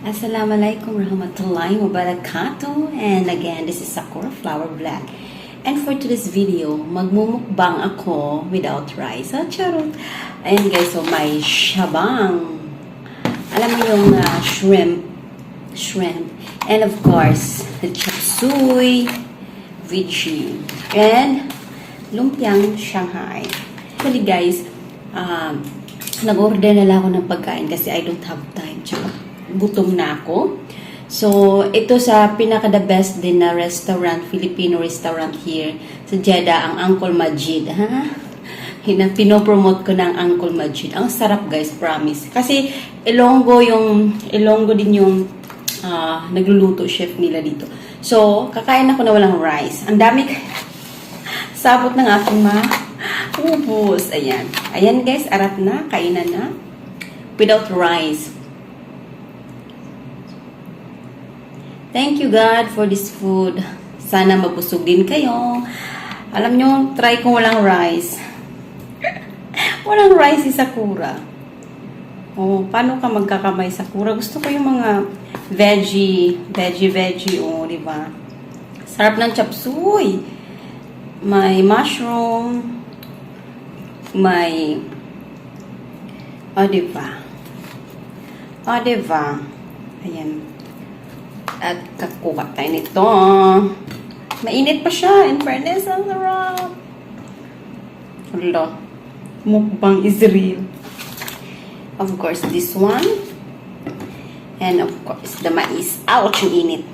Assalamualaikum warahmatullahi wabarakatuh. And again, this is Sakura Flower Black. And for today's video, magmumukbang ako without rice. Charot. Ayan guys, so may shabang. Alam mo yung shrimp. And of course, the chop suey, veggie, and lumpiang Shanghai. Actually guys, nag-order na lang ako ng pagkain kasi I don't have time. Gutom na ako. So, ito sa pinaka-the best din na restaurant, Filipino restaurant here sa Jeddah, ang Uncle Majid. Pinopromote ko ng Uncle Majid. Ang sarap guys, promise. Kasi Ilonggo din yung nagluluto chef nila dito. So, kakain ako na walang rice. Ang dami sabot ng aking ubos. Ayan. Ayan guys, arat na, kainan na. Without rice. Thank you God for this food. Sana mabusog din kayo. Alam nyo, try kong walang rice. Walang rice si Sakura. Oh, paano ka magkakamay Sakura? Gusto ko yung mga veggie. Oh, di ba? Sarap ng chop suey. May mushroom. May di ba? Ayan. At kakuha tayo nito. Mainit pa siya. In fairness, ang sarap. Hala. Mukbang is real. Of course, this one. And of course, the mais. Ouch, yung init.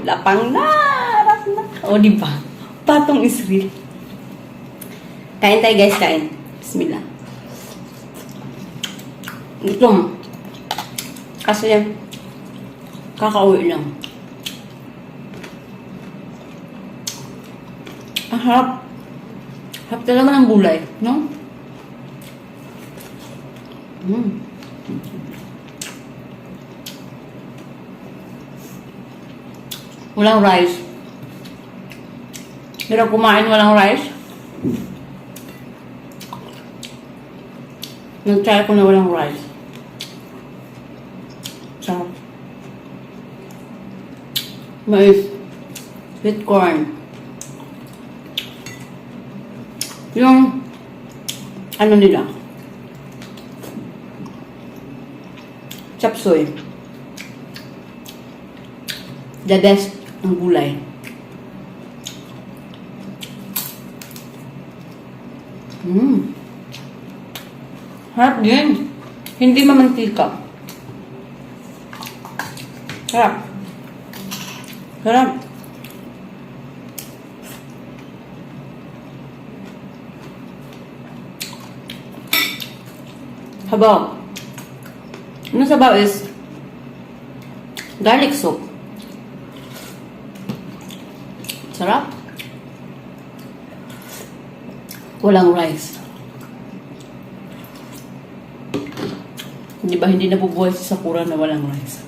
Lapang na. Harap na. O, diba? Patong is real. Kain tayo, guys. Kain. Bismillah. Ito. Kasi, kakauwi lang. Ang harap. Harap talaga ng gulay, no? Walang rice. Hirap kumain walang rice. Nag-try ko na walang rice. Sarap. Mais. Sweet corn. Yung ano nila? Chop suey. The best ang gulay. Harap din. Hindi mamantika. Sarap. Sarap. Sabaw. Ano sabaw is garlic soup. Sarap. Walang rice. Di ba hindi nabubuhay si Sakura na walang rice?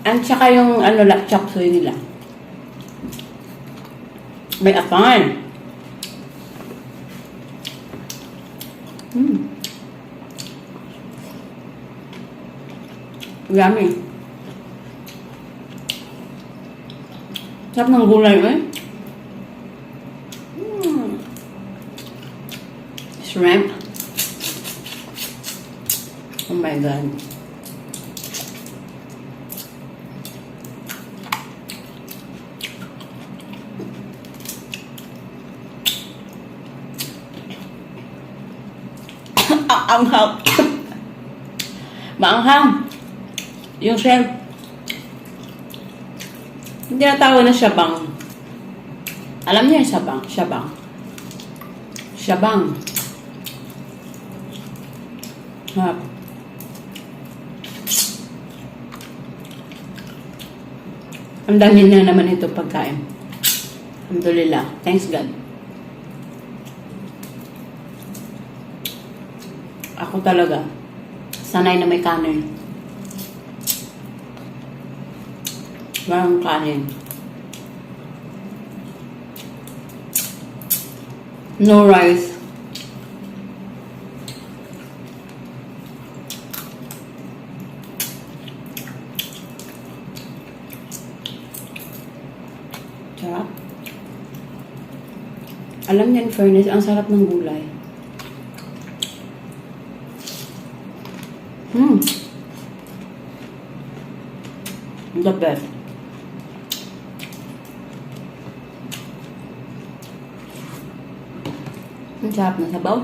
At saka yung chop suey nila. May apan. Yummy. Sarap ng gulay eh. Shrimp. Oh my God. Anghang. Maanghang. Yung shrimp. Hindi na tawag na shabang. Alam niyo yung shabang? Shabang. Harap. Ang dami na naman ito pagkain. Alhamdulillah. Thanks God. Ako talaga. Sanay na may kanin. Walang kanin. No rice. Alam niyo, in fairness, ang sarap ng gulay. The best. Ang sarap na sabaw.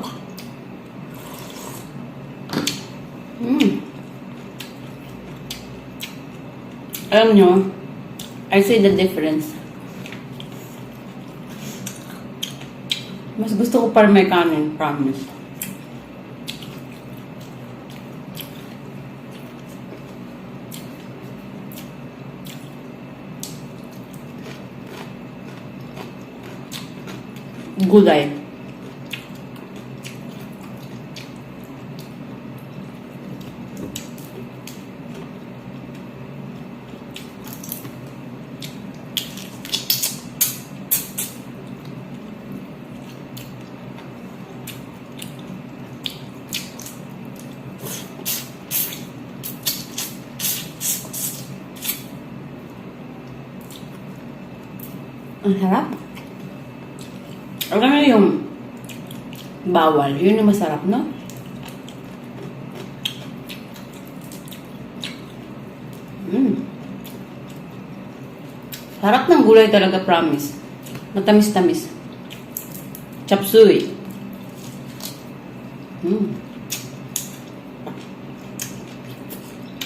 Alam nyo, I see the difference. Mas gusto ko para may kanin, promise. Gulay. Ang sarap. Alam mo yung bawal, yun yung masarap, no? Sarap ng gulay talaga, promise. Matamis-tamis. Chop suey.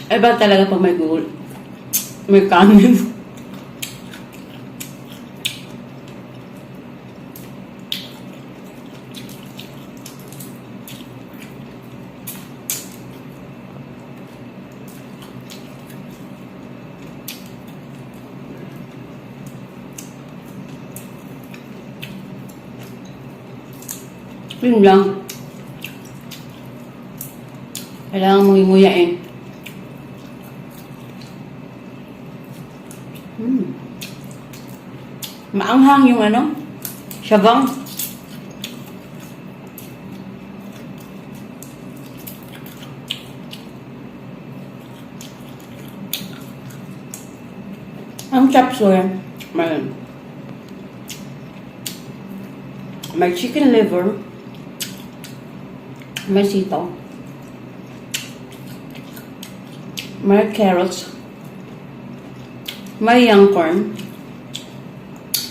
Iba talaga pag may gulay. May kanin. Yun lang. Kailangan mong inguyain. Maanghang yung ano? Shabang. Ang chop suey, may chicken liver, may sitaw, may carrots, may young corn,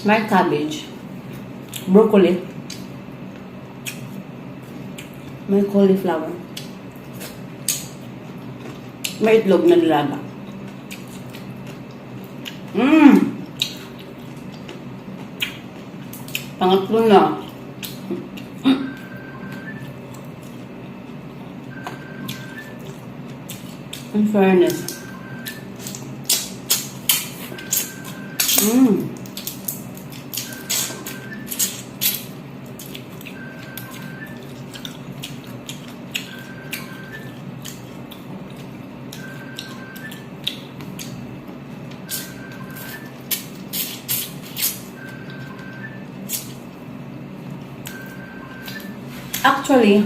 may cabbage, broccoli, may cauliflower, may itlog na nilaga. Pangatlo na. In fairness. Actually,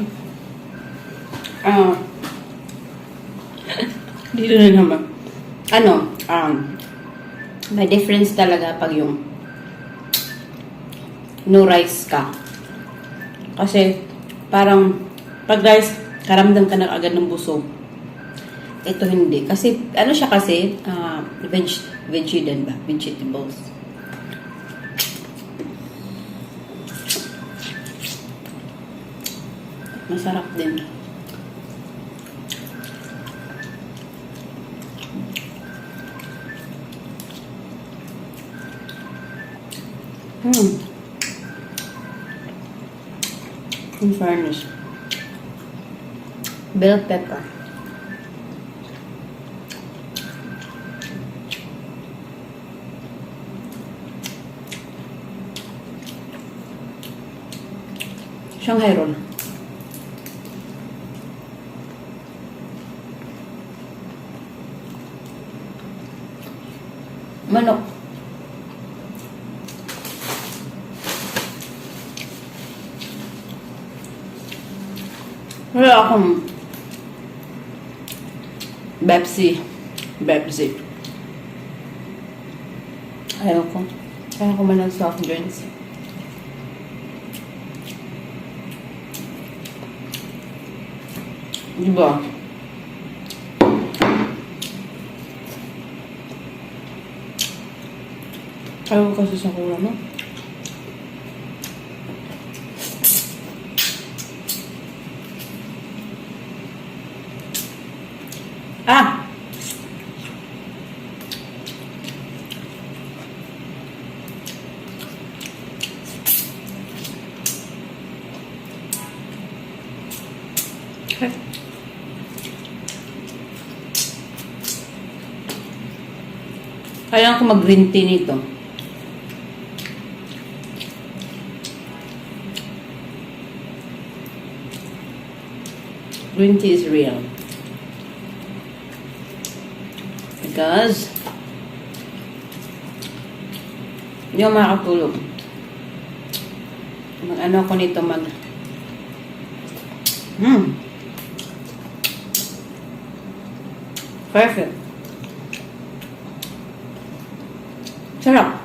dito na naman. May difference talaga pag yung no rice ka. Kasi, parang, pag rice, karamdam ka na agad ng busog. Ito hindi. Kasi, ano siya kasi, veggie din ba? Vegetables. Masarap din. In fairness. Bell pepper. Shanghai roll. Manok. Wala akong Pepsi. Ayaw ko man ng soft drinks. Diba? Ayaw kasi sa kura mo. Ah! Okay. Kailangan ko mag-green tea nito. Green tea is real. Because hindi ako makakatulog. Mag-ano ko nito Perfect. Sarap.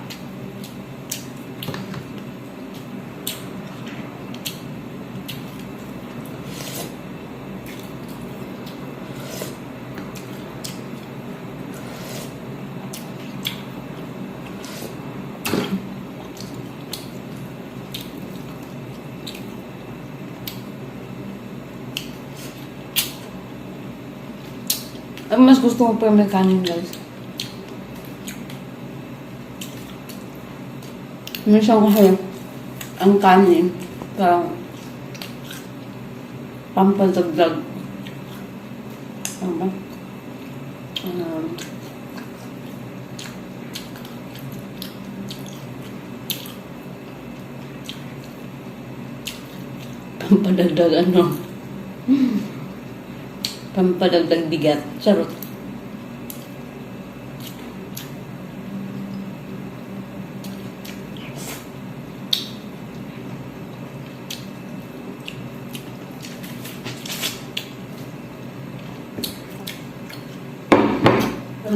Ang mas gusto ko pa may kanin, guys. Minsan kasi ang kanin parang pampadagdag. Ano ba? Pampadagdag ano? Pampadagdag bigat. Charot.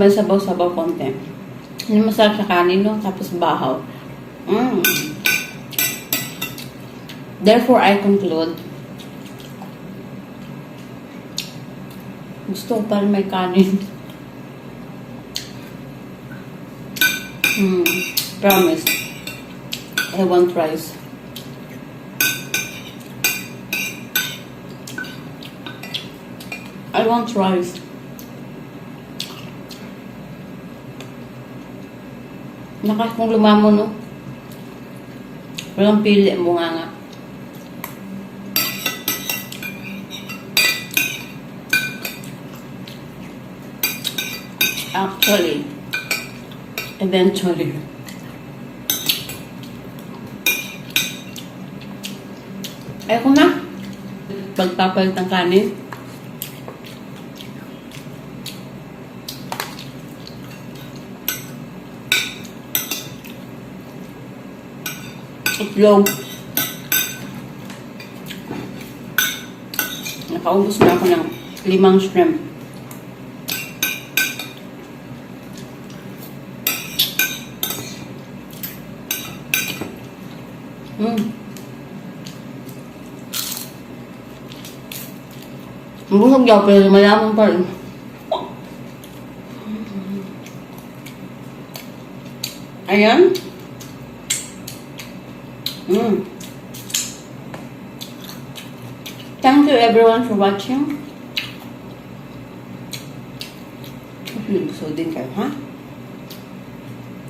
May sabaw-sabaw konti. Hindi masarap sa kanin, no? Tapos bahaw. Therefore, I conclude, gusto ko pa rin may kanin. Promise. I want rice. I want rice. Nakas kung lumamon, no? Walang pili mo nga. Actually, eventually, ayoko na pagpapalit ng kanin. Itlog. Nakaubos na ako ng 5 shrimp. Busog daw, pero malamang pa rin. Ayan. Thank you everyone for watching. So din kayo, ha?